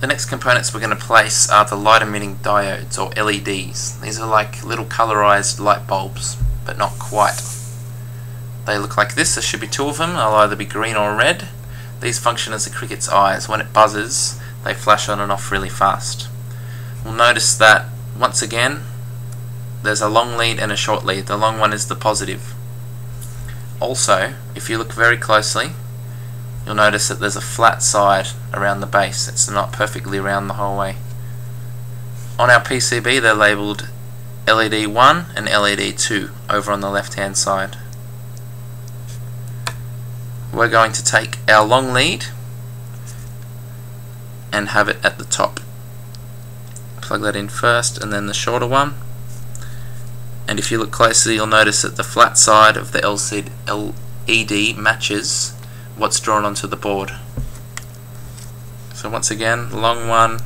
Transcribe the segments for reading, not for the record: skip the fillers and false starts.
The next components we're going to place are the light emitting diodes, or LEDs. These are like little colorized light bulbs, but not quite. They look like this. There should be two of them. They'll either be green or red. These function as a cricket's eyes. When it buzzes, they flash on and off really fast. We'll notice that once again there's a long lead and a short lead. The long one is the positive. Also, if you look very closely, you'll notice that there's a flat side around the base. It's not perfectly round the whole way. On our PCB they're labelled LED 1 and LED 2 over on the left hand side. We're going to take our long lead and have it at the top. Plug that in first and then the shorter one. And if you look closely, you'll notice that the flat side of the LED matches what's drawn onto the board. So once again, long one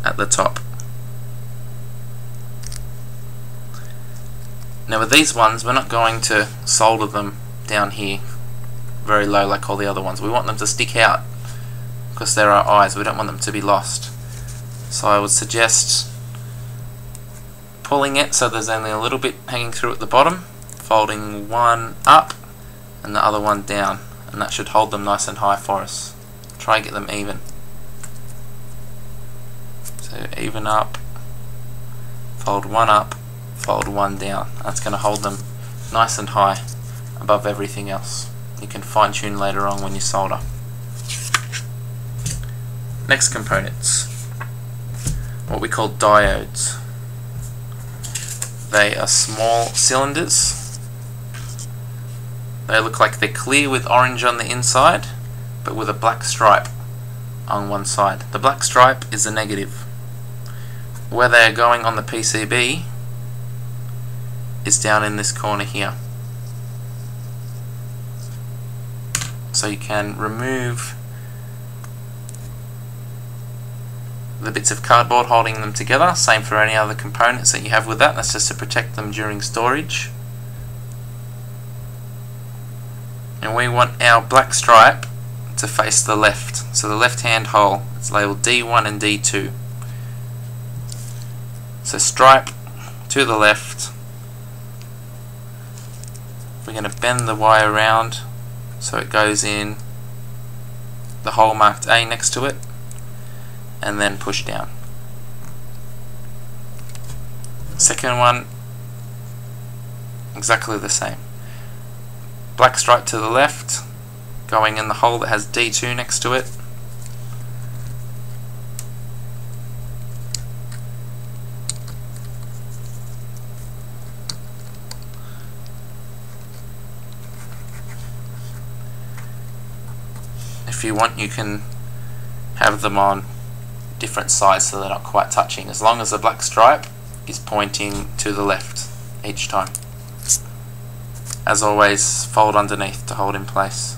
at the top. Now with these ones, we're not going to solder them down here very low like all the other ones. We want them to stick out because they're our eyes. We don't want them to be lost. So I would suggest pulling it so there's only a little bit hanging through at the bottom, folding one up and the other one down, and that should hold them nice and high for us. Try and get them even. So even up, fold one up, fold one down. That's going to hold them nice and high above everything else. You can fine tune later on when you solder. Next components, what we call diodes. They are small cylinders. They look like they're clear with orange on the inside, but with a black stripe on one side. The black stripe is a negative. Where they are going on the PCB is down in this corner here. So you can remove the bits of cardboard holding them together. Same for any other components that you have with that. That's just to protect them during storage. And we want our black stripe to face the left. So the left hand hole, it's labelled D1 and D2. So stripe to the left. We're going to bend the wire around so it goes in the hole marked A next to it, and then push down. Second one, exactly the same. Black stripe to the left, going in the hole that has D2 next to it. If you want, you can have them on different sides so they're not quite touching, as long as the black stripe is pointing to the left each time. As always, fold underneath to hold in place.